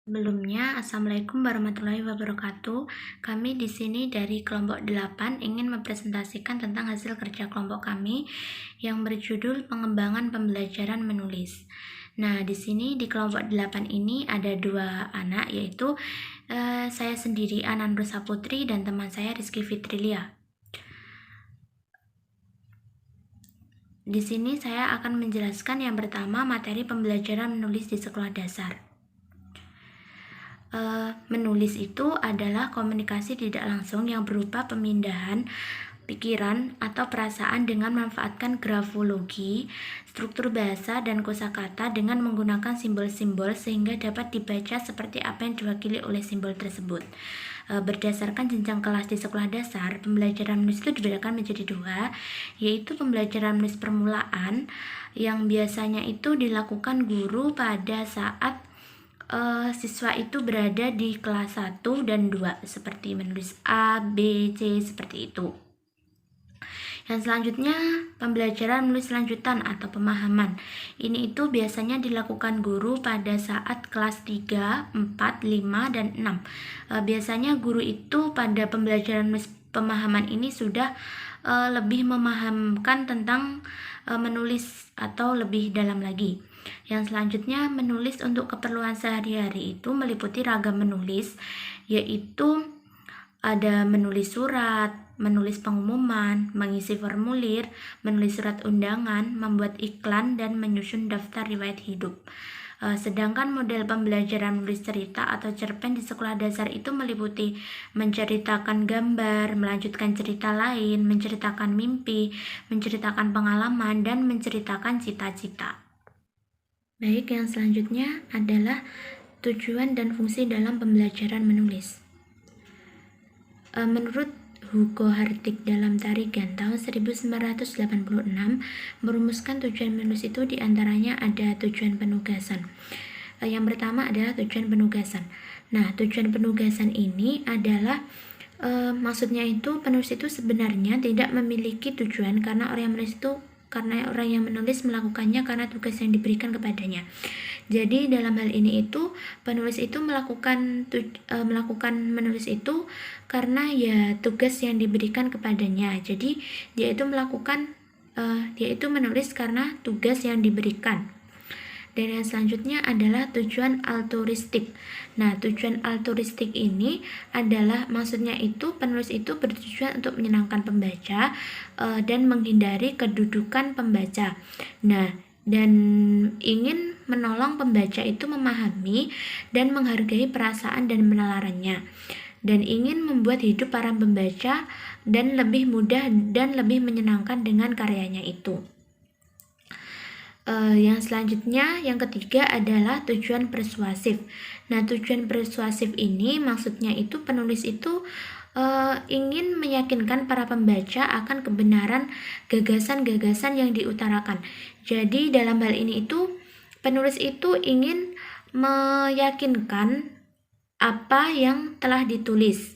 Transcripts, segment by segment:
Sebelumnya, Assalamualaikum warahmatullahi wabarakatuh. Kami di sini dari kelompok 8 ingin mempresentasikan tentang hasil kerja kelompok kami yang berjudul Pengembangan Pembelajaran Menulis. Nah, di sini di kelompok 8 ini ada dua anak, yaitu saya sendiri, Anandro Saputri, dan teman saya Rizky Fitrilia. Di sini saya akan menjelaskan yang pertama materi pembelajaran menulis di sekolah dasar. Menulis itu adalah komunikasi tidak langsung yang berupa pemindahan pikiran atau perasaan dengan memanfaatkan grafologi, struktur bahasa, dan kosakata dengan menggunakan simbol-simbol sehingga dapat dibaca seperti apa yang diwakili oleh simbol tersebut. Berdasarkan jenjang kelas di sekolah dasar, pembelajaran menulis itu dibedakan menjadi dua, yaitu pembelajaran menulis permulaan yang biasanya itu dilakukan guru pada saat siswa itu berada di kelas 1 dan 2, seperti menulis A, B, C, seperti itu. Yang selanjutnya, pembelajaran menulis lanjutan atau pemahaman. Ini itu biasanya dilakukan guru pada saat kelas 3, 4, 5, dan 6. Biasanya guru itu pada pembelajaran menulis pemahaman ini sudah lebih memahamkan tentang menulis atau lebih dalam lagi. Yang selanjutnya, menulis untuk keperluan sehari-hari itu meliputi ragam menulis, yaitu ada menulis surat, menulis pengumuman, mengisi formulir, menulis surat undangan, membuat iklan, dan menyusun daftar riwayat hidup. Sedangkan model pembelajaran menulis cerita atau cerpen di sekolah dasar itu meliputi menceritakan gambar, melanjutkan cerita lain, menceritakan mimpi, menceritakan pengalaman, dan menceritakan cita-cita. Baik, yang selanjutnya adalah tujuan dan fungsi dalam pembelajaran menulis. Menurut Hugo Hartig dalam Tarigan tahun 1986 merumuskan tujuan menulis itu diantaranya ada tujuan penugasan. Yang pertama adalah tujuan penugasan. Nah, tujuan penugasan ini adalah maksudnya itu penulis itu sebenarnya tidak memiliki tujuan karena orang yang menulis melakukannya karena tugas yang diberikan kepadanya. Jadi dalam hal ini itu penulis itu melakukan menulis itu karena ya tugas yang diberikan kepadanya. Jadi dia itu menulis karena tugas yang diberikan. Dan yang selanjutnya adalah tujuan altruistik. Nah, tujuan altruistik ini adalah maksudnya itu penulis itu bertujuan untuk menyenangkan pembaca dan menghindari kedudukan pembaca. Nah, dan ingin menolong pembaca itu memahami dan menghargai perasaan dan menelarangnya. Dan ingin membuat hidup para pembaca dan lebih mudah dan lebih menyenangkan dengan karyanya itu. Yang selanjutnya, yang ketiga adalah tujuan persuasif. Nah, tujuan persuasif ini maksudnya itu penulis itu ingin meyakinkan para pembaca akan kebenaran gagasan-gagasan yang diutarakan. Jadi dalam hal ini itu penulis itu ingin meyakinkan apa yang telah ditulis,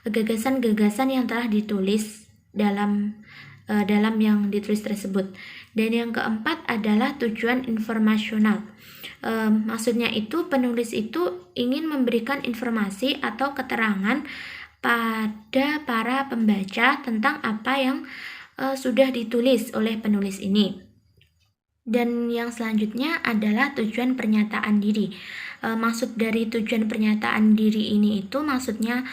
gagasan-gagasan yang telah ditulis dalam yang ditulis tersebut. Dan yang keempat adalah tujuan informasional. Maksudnya itu penulis itu ingin memberikan informasi atau keterangan pada para pembaca tentang apa yang sudah ditulis oleh penulis ini. Dan yang selanjutnya adalah tujuan pernyataan diri. Maksud dari tujuan pernyataan diri ini itu maksudnya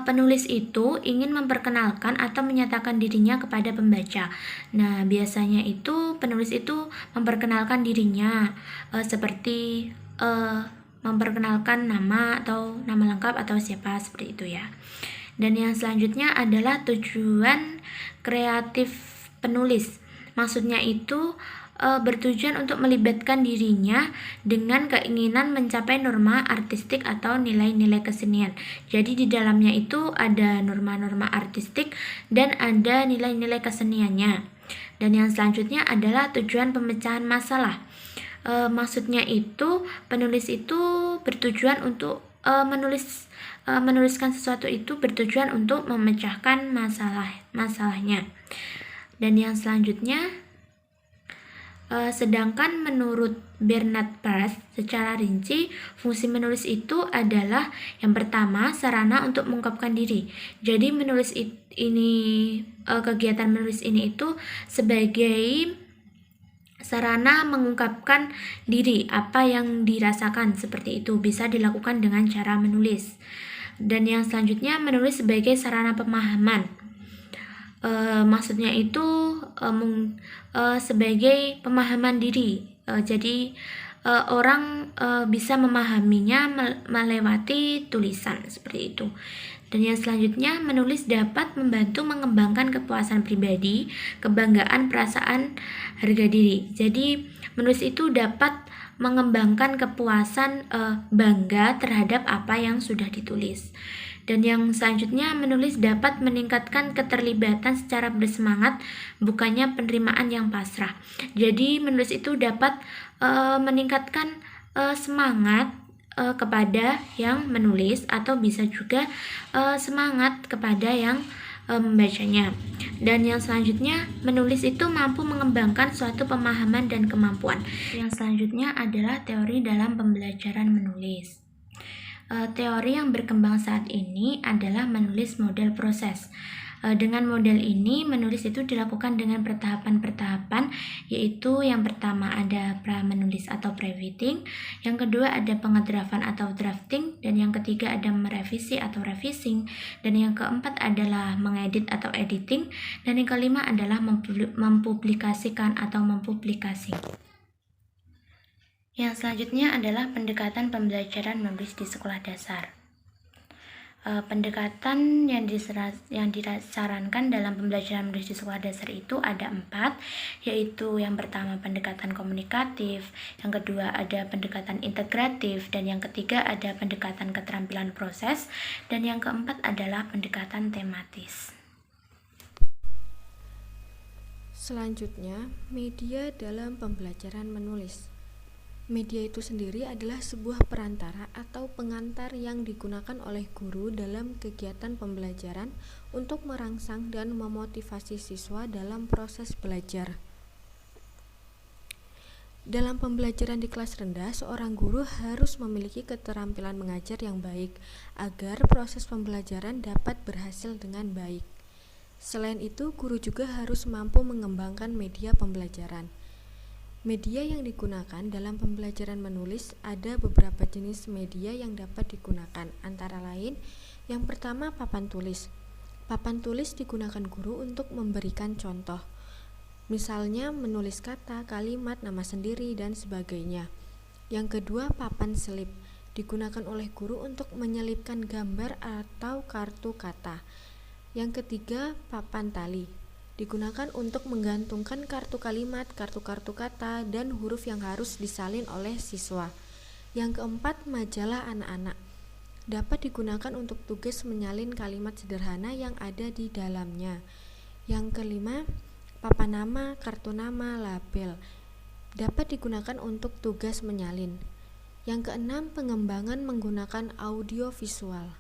penulis itu ingin memperkenalkan atau menyatakan dirinya kepada pembaca. Nah, biasanya itu penulis itu memperkenalkan dirinya seperti memperkenalkan nama atau nama lengkap atau siapa, seperti itu ya. Dan yang selanjutnya adalah tujuan kreatif penulis. Maksudnya itu bertujuan untuk melibatkan dirinya dengan keinginan mencapai norma artistik atau nilai-nilai kesenian. Jadi di dalamnya itu ada norma-norma artistik dan ada nilai-nilai keseniannya. Dan yang selanjutnya adalah tujuan pemecahan masalah. Maksudnya itu penulis itu bertujuan untuk menuliskan sesuatu itu bertujuan untuk memecahkan masalahnya. Dan yang selanjutnya Sedangkan menurut Bernard Peirce, secara rinci, fungsi menulis itu adalah yang pertama, sarana untuk mengungkapkan diri. Jadi kegiatan menulis ini itu sebagai sarana mengungkapkan diri, apa yang dirasakan seperti itu bisa dilakukan dengan cara menulis. Dan yang selanjutnya, menulis sebagai sarana pemahaman. Maksudnya itu sebagai pemahaman diri. Jadi orang bisa memahaminya melewati tulisan seperti itu. Dan yang selanjutnya, menulis dapat membantu mengembangkan kepuasan pribadi, kebanggaan, perasaan, harga diri. Jadi menulis itu dapat mengembangkan kepuasan bangga terhadap apa yang sudah ditulis. Dan yang selanjutnya, menulis dapat meningkatkan keterlibatan secara bersemangat, bukannya penerimaan yang pasrah. Jadi menulis itu dapat meningkatkan semangat kepada yang menulis, atau bisa juga semangat kepada yang membacanya. Dan yang selanjutnya, menulis itu mampu mengembangkan suatu pemahaman dan kemampuan. Yang selanjutnya adalah teori dalam pembelajaran menulis. Teori yang berkembang saat ini adalah menulis model proses. Dengan model ini, menulis itu dilakukan dengan pertahapan-pertahapan, yaitu yang pertama ada pra-menulis atau pre-writing, yang kedua ada pengedrafan atau drafting, dan yang ketiga ada merevisi atau revising, dan yang keempat adalah mengedit atau editing, dan yang kelima adalah mempublikasikan atau mempublikasi. Yang selanjutnya adalah pendekatan pembelajaran menulis di sekolah dasar. Pendekatan yang disarankan dalam pembelajaran menulis di sekolah dasar itu ada 4, yaitu yang pertama pendekatan komunikatif, yang kedua ada pendekatan integratif, dan yang ketiga ada pendekatan keterampilan proses, dan yang keempat adalah pendekatan tematis. Selanjutnya, media dalam pembelajaran menulis. Media itu sendiri adalah sebuah perantara atau pengantar yang digunakan oleh guru dalam kegiatan pembelajaran untuk merangsang dan memotivasi siswa dalam proses belajar. Dalam pembelajaran di kelas rendah, seorang guru harus memiliki keterampilan mengajar yang baik agar proses pembelajaran dapat berhasil dengan baik. Selain itu, guru juga harus mampu mengembangkan media pembelajaran. Media yang digunakan dalam pembelajaran menulis ada beberapa jenis media yang dapat digunakan, antara lain yang pertama papan tulis. Papan tulis digunakan guru untuk memberikan contoh, misalnya menulis kata, kalimat, nama sendiri, dan sebagainya. Yang kedua papan selip, digunakan oleh guru untuk menyelipkan gambar atau kartu kata. Yang ketiga papan tali, digunakan untuk menggantungkan kartu kalimat, kartu-kartu kata, dan huruf yang harus disalin oleh siswa. Yang keempat, majalah anak-anak. Dapat digunakan untuk tugas menyalin kalimat sederhana yang ada di dalamnya. Yang kelima, papan nama, kartu nama, label. Dapat digunakan untuk tugas menyalin. Yang keenam, pengembangan menggunakan audio visual.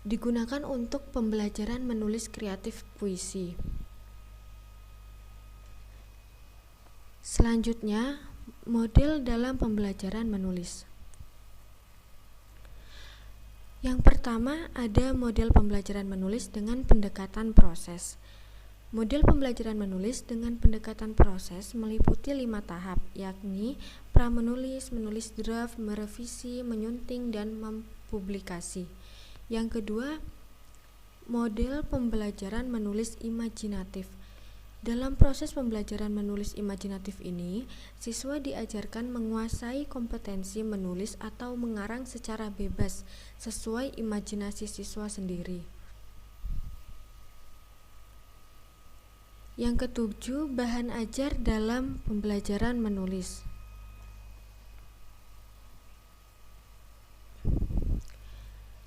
Digunakan untuk pembelajaran menulis kreatif puisi. Selanjutnya, model dalam pembelajaran menulis. Yang pertama, ada model pembelajaran menulis dengan pendekatan proses. Model pembelajaran menulis dengan pendekatan proses meliputi 5 tahap, yakni pra-menulis, menulis draft, merevisi, menyunting, dan mempublikasi. Yang kedua, model pembelajaran menulis imajinatif. Dalam proses pembelajaran menulis imajinatif ini, siswa diajarkan menguasai kompetensi menulis atau mengarang secara bebas sesuai imajinasi siswa sendiri. Yang ketujuh, bahan ajar dalam pembelajaran menulis.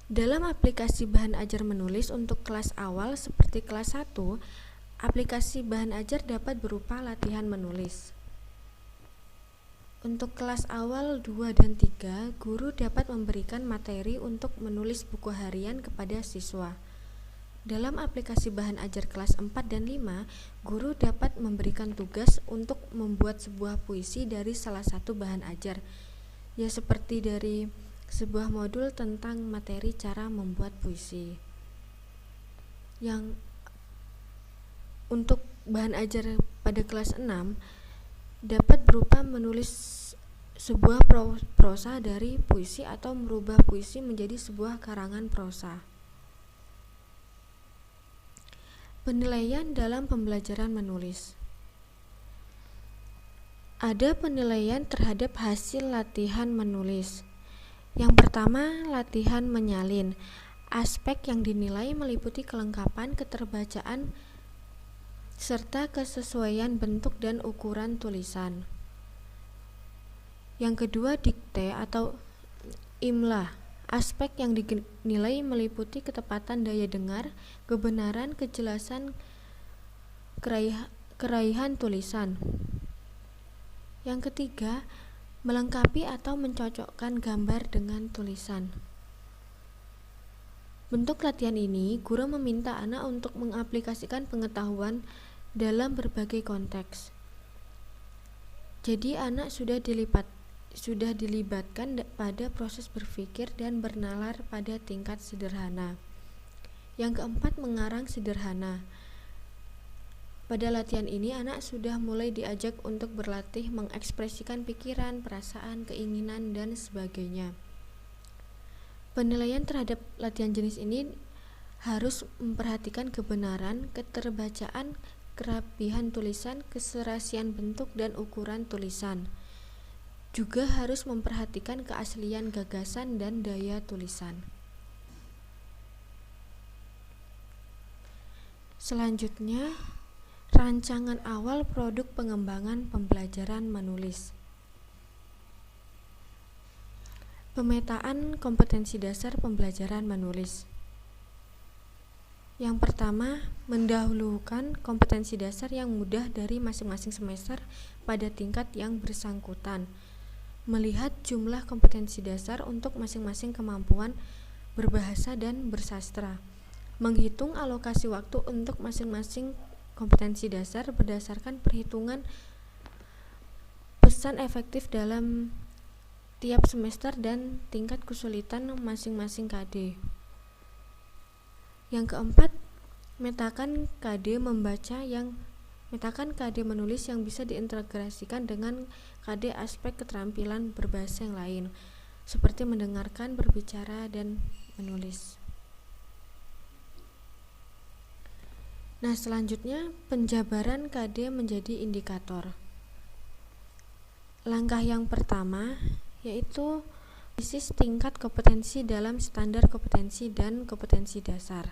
Dalam aplikasi bahan ajar menulis untuk kelas awal seperti kelas 1, aplikasi bahan ajar dapat berupa latihan menulis. Untuk kelas awal 2 dan 3, guru dapat memberikan materi untuk menulis buku harian kepada siswa. Dalam aplikasi bahan ajar kelas 4 dan 5, guru dapat memberikan tugas untuk membuat sebuah puisi dari salah satu bahan ajar, ya seperti dari sebuah modul tentang materi cara membuat puisi. Yang untuk bahan ajar pada kelas 6 dapat berupa menulis sebuah prosa dari puisi atau merubah puisi menjadi sebuah karangan prosa. Penilaian dalam pembelajaran menulis. Ada penilaian terhadap hasil latihan menulis. Yang pertama, latihan menyalin. Aspek yang dinilai meliputi kelengkapan, keterbacaan, serta kesesuaian bentuk dan ukuran tulisan. Yang kedua, dikte atau imla. Aspek yang dinilai meliputi ketepatan daya dengar, kebenaran, kejelasan, keraihan tulisan. Yang ketiga, melengkapi atau mencocokkan gambar dengan tulisan. Bentuk latihan ini, guru meminta anak untuk mengaplikasikan pengetahuan dalam berbagai konteks. Jadi anak sudah dilibatkan pada proses berpikir dan bernalar pada tingkat sederhana. Yang keempat, mengarang sederhana. Pada latihan ini, anak sudah mulai diajak untuk berlatih mengekspresikan pikiran, perasaan, keinginan, dan sebagainya. Penilaian terhadap latihan jenis ini harus memperhatikan kebenaran, keterbacaan, kerapihan tulisan, keserasian bentuk, dan ukuran tulisan. Juga harus memperhatikan keaslian gagasan dan daya tulisan. Selanjutnya, rancangan awal produk pengembangan pembelajaran menulis. Pemetaan kompetensi dasar pembelajaran menulis. Yang pertama, mendahulukan kompetensi dasar yang mudah dari masing-masing semester pada tingkat yang bersangkutan. Melihat jumlah kompetensi dasar untuk masing-masing kemampuan berbahasa dan bersastra. Menghitung alokasi waktu untuk masing-masing kompetensi dasar berdasarkan perhitungan pesan efektif dalam tiap semester dan tingkat kesulitan masing-masing KD. Yang keempat, metakan KD menulis yang bisa diintegrasikan dengan KD aspek keterampilan berbahasa yang lain, seperti mendengarkan, berbicara, dan menulis. Nah, selanjutnya penjabaran KD menjadi indikator. Langkah yang pertama yaitu analisis tingkat kompetensi dalam standar kompetensi dan kompetensi dasar.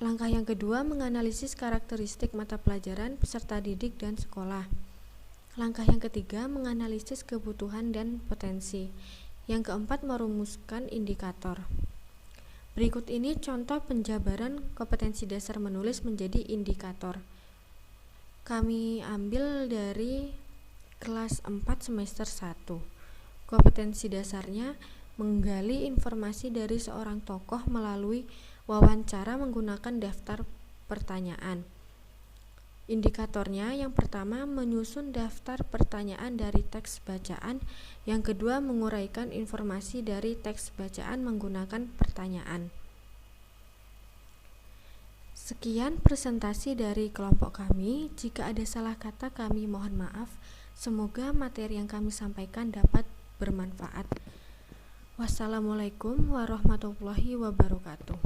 Langkah yang kedua, menganalisis karakteristik mata pelajaran, peserta didik, dan sekolah. Langkah yang ketiga, menganalisis kebutuhan dan potensi. Yang keempat, merumuskan indikator. Berikut ini contoh penjabaran kompetensi dasar menulis menjadi indikator. Kami ambil dari kelas 4 semester 1. Kompetensi dasarnya menggali informasi dari seorang tokoh melalui wawancara menggunakan daftar pertanyaan. Indikatornya yang pertama, menyusun daftar pertanyaan dari teks bacaan. Yang kedua, menguraikan informasi dari teks bacaan menggunakan pertanyaan. Sekian presentasi dari kelompok kami. Jika ada salah kata, kami mohon maaf. Semoga materi yang kami sampaikan dapat bermanfaat. Wassalamualaikum warahmatullahi wabarakatuh.